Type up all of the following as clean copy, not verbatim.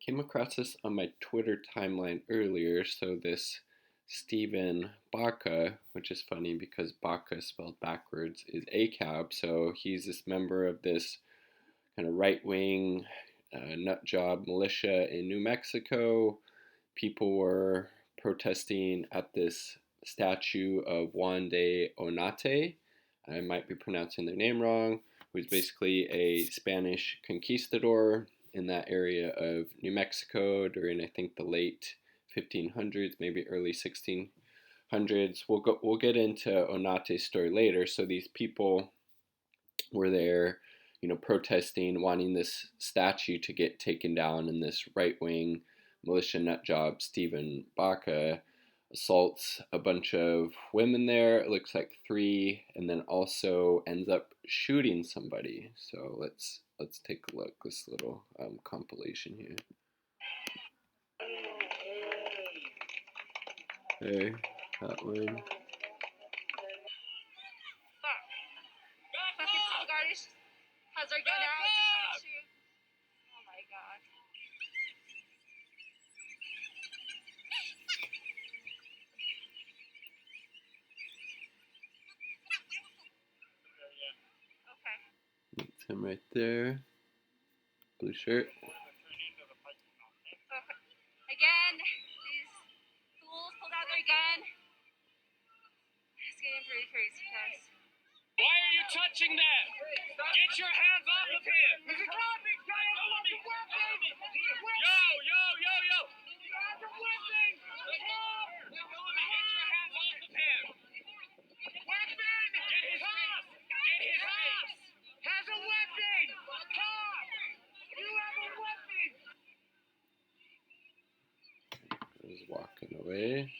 Came across this on my Twitter timeline earlier. So this Stephen Baca, which is funny because Baca spelled backwards is ACAB. So he's this member of this kind of right wing nut job militia in New Mexico. People were protesting at this statue of Juan de Onate. I might be pronouncing their name wrong, who's basically a Spanish conquistador in that area of New Mexico during, I think, the late 1500s, maybe early 1600s. We'll get into Onate's story later. So these people were there, protesting, wanting this statue to get taken down, and this right wing militia nut job, Stephen Baca, assaults a bunch of women there. It looks like three, and then also ends up shooting somebody. So let's take a look. This little compilation here. Hey, that one. Has our gun out to shoot. Oh my god. Okay. That's him right there. Blue shirt. Again, these fools pulled out their gun. It's getting pretty crazy, guys. Why are you touching that? Get your hands off of him! He's a copy! Yo! He has a weapon! Get your hands off of him! Weapon! Get his face! Get his face! Has a weapon! Cop! You have a weapon! He's walking away.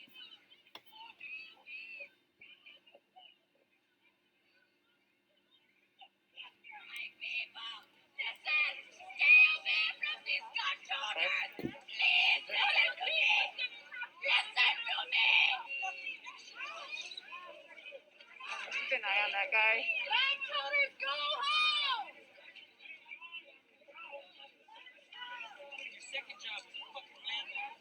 Keep an eye on that guy. Go home! Your second job is fucking landing.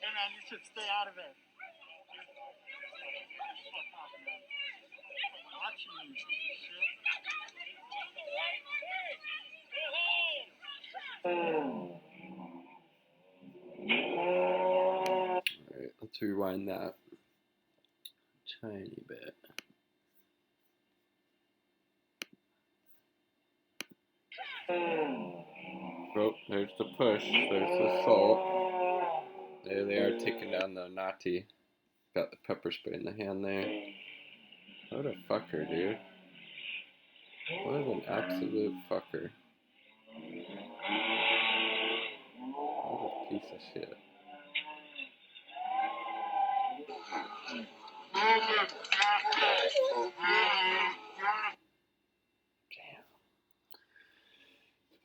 Hey man, you should stay out of it. Watching you, piece of shit. Alright, let's rewind that tiny bit. Oh, there's the push. There's the assault. There they are taking down the Onate. Got the pepper spray in the hand there. What a fucker, dude. What an absolute fucker. What a piece of shit. Damn.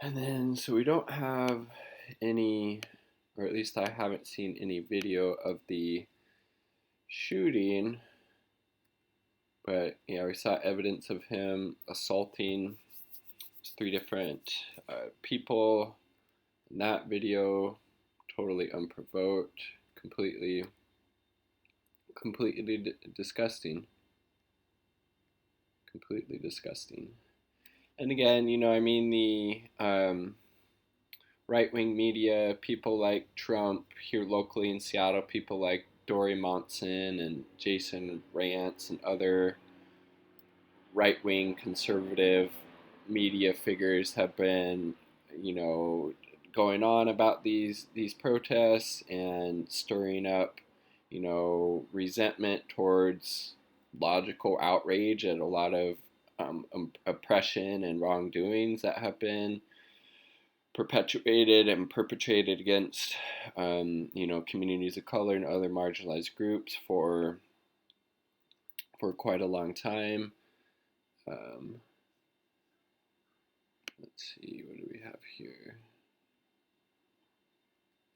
And then, so we don't have any, or at least I haven't seen any video of the shooting, but we saw evidence of him assaulting three different people in that video, totally unprovoked, completely disgusting. Completely disgusting. And again, the right-wing media, people like Trump here locally in Seattle, people like Dory Monson and Jason Rantz and other right-wing conservative media figures have been, going on about these protests and stirring up, resentment towards logical outrage at a lot of oppression and wrongdoings that have been perpetuated and perpetrated against, communities of color and other marginalized groups for quite a long time. Let's see, what do we have here?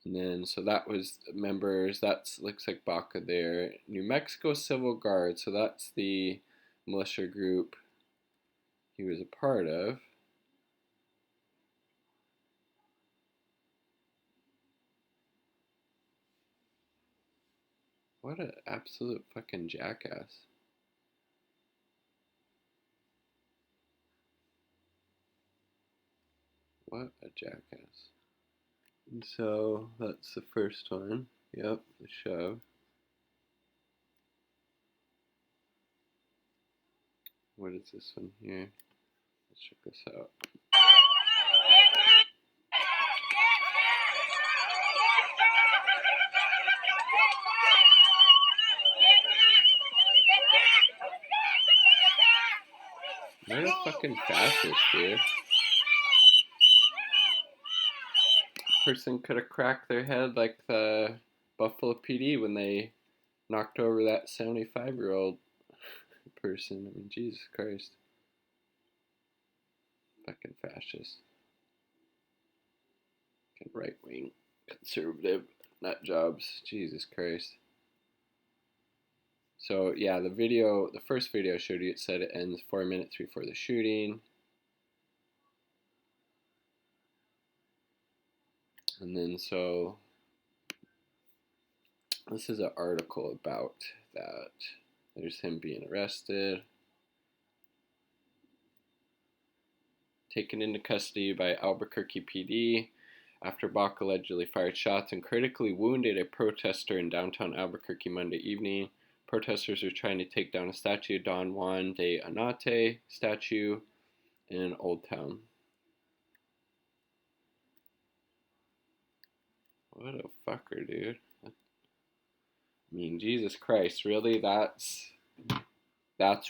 And then, so that was members, that's looks like Baca there. New Mexico Civil Guard, so that's the militia group he was a part of. What an absolute fucking jackass. What a jackass. And so that's the first one. Yep, the shove. What is this one here? Let's check this out. What a fucking fascist, dude. Person could have cracked their head like the Buffalo PD when they knocked over that 75-year-old person. I mean, Jesus Christ. Fucking fascist. Fucking right-wing conservative nut jobs. Jesus Christ. So yeah, the first video I showed you, it said it ends 4 minutes before the shooting. And then so this is an article about that. There's him being arrested. Taken into custody by Albuquerque PD after Baca allegedly fired shots and critically wounded a protester in downtown Albuquerque Monday evening. Protesters are trying to take down a statue, Don Juan de Onate statue, in Old Town. What a fucker, dude. I mean, Jesus Christ, really? That's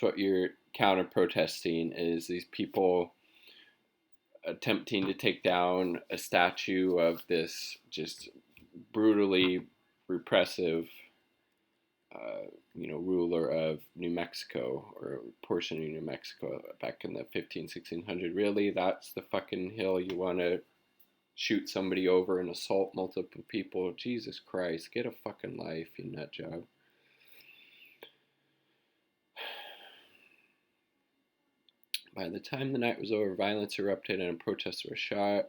what you're counter protesting, is these people attempting to take down a statue of this just brutally repressive ruler of New Mexico, or a portion of New Mexico back in the 1600s. Really? That's the fucking hill you want to shoot somebody over and assault multiple people? Jesus Christ, get a fucking life, you nut job. By the time the night was over, violence erupted and a protester was shot.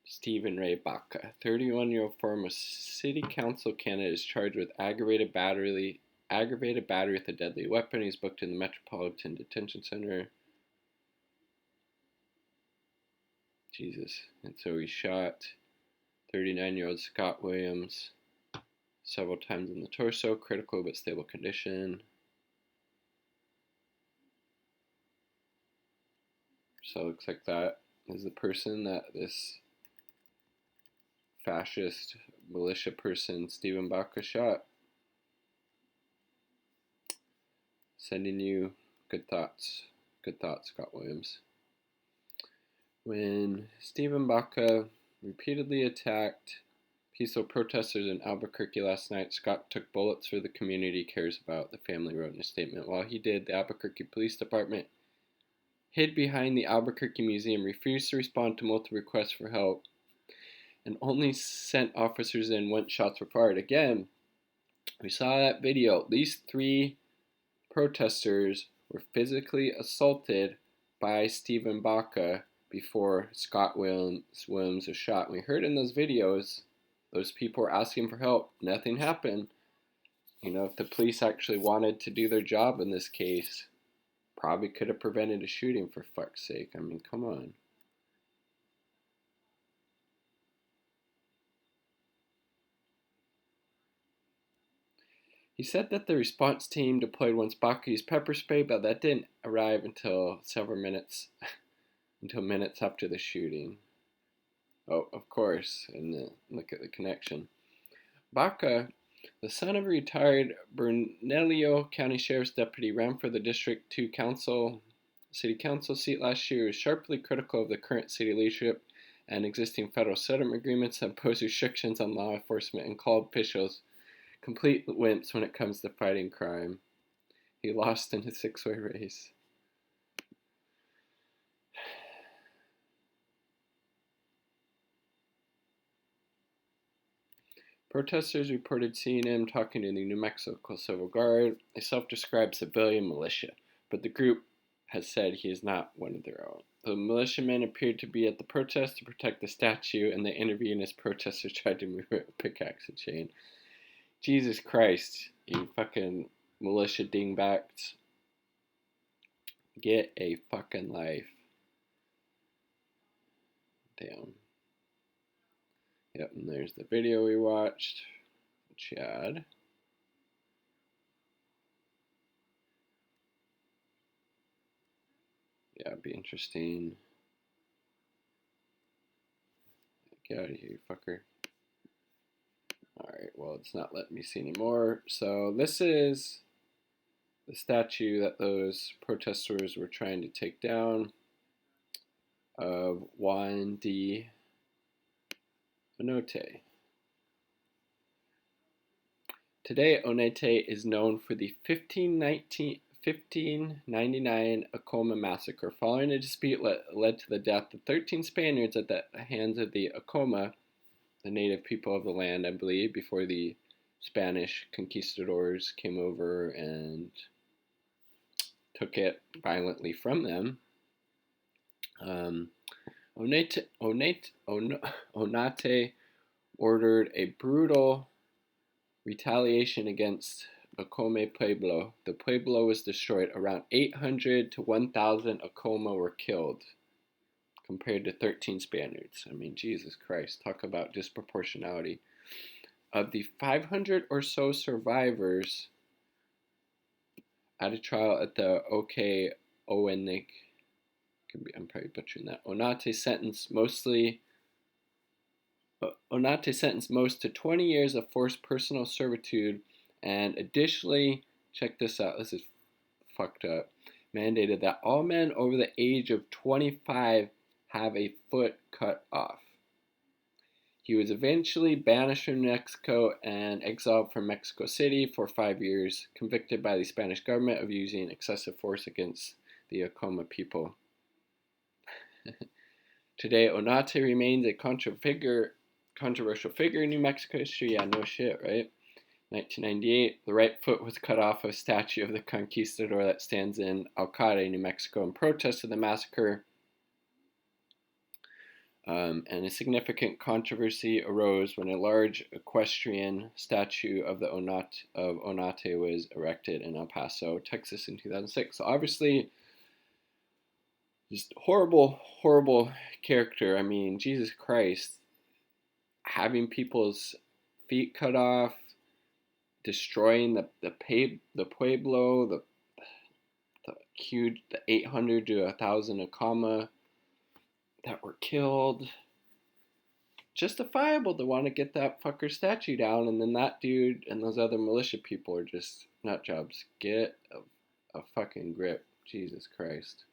Stephen Ray Baca, 31-year-old former city council candidate, is charged with aggravated battery with a deadly weapon. He's booked in the Metropolitan Detention Center. Jesus. And so he shot 39-year-old Scott Williams several times in the torso, critical but stable condition. So it looks like that is the person that this fascist militia person, Stephen Baca, shot. Sending you good thoughts. Good thoughts, Scott Williams. When Stephen Baca repeatedly attacked peaceful protesters in Albuquerque last night, Scott took bullets for the community he cares about, the family wrote in a statement. While he did, the Albuquerque Police Department hid behind the Albuquerque Museum, refused to respond to multiple requests for help, and only sent officers in once shots were fired. Again, we saw that video. These 3 protesters were physically assaulted by Stephen Baca before Scott Williams was shot. We heard in those videos, those people were asking for help. Nothing happened. If the police actually wanted to do their job in this case, probably could have prevented a shooting, for fuck's sake. I mean, come on. He said that the response team deployed once Baca used pepper spray, but that didn't arrive until minutes after the shooting. Oh, of course, and look at the connection. Baca, the son of a retired Bernalillo County Sheriff's deputy, ran for the District 2 City Council seat last year, was sharply critical of the current city leadership and existing federal settlement agreements that impose restrictions on law enforcement, and called officials complete wimps when it comes to fighting crime. He lost in a 6-way race. Protesters reported seeing him talking to the New Mexico Civil Guard, a self-described civilian militia, but the group has said he is not one of their own. The militiamen appeared to be at the protest to protect the statue, and they intervened as protesters tried to move it with pickaxe and chain. Jesus Christ, you fucking militia dingbats. Get a fucking life. Damn. Yep, and there's the video we watched. Chad. Yeah, it'd be interesting. Get out of here, you fucker. Alright, well, it's not letting me see anymore. So this is the statue that those protesters were trying to take down of Juan de Onate. Today, Onate is known for the 1599 Acoma massacre. Following a dispute led to the death of 13 Spaniards at the hands of the Acoma, the native people of the land, I believe, before the Spanish conquistadors came over and took it violently from them. Onate ordered a brutal retaliation against Acoma Pueblo. The Pueblo was destroyed. Around 800 to 1,000 Acoma were killed, compared to 13 Spaniards. I mean, Jesus Christ, talk about disproportionality. Of the 500 or so survivors at a trial at the Owenik, I'm probably butchering that, Onate sentenced most to 20 years of forced personal servitude, and additionally, check this out, this is fucked up, mandated that all men over the age of 25 have a foot cut off. He was eventually banished from Mexico and exiled from Mexico City for 5 years, convicted by the Spanish government of using excessive force against the Acoma people. Today, Onate remains a controversial figure in New Mexico history. Yeah, no shit, right? 1998, the right foot was cut off of a statue of the conquistador that stands in Alcade, New Mexico, in protest of the massacre. And a significant controversy arose when a large equestrian statue of Onate was erected in El Paso, Texas, in 2006. So obviously, just horrible, horrible character. I mean, Jesus Christ, having people's feet cut off, destroying the Pueblo, the 800 to 1,000 Acoma that were killed. Justifiable to want to get that fucker statue down, and then that dude and those other militia people are just nut jobs. Get a fucking grip. Jesus Christ.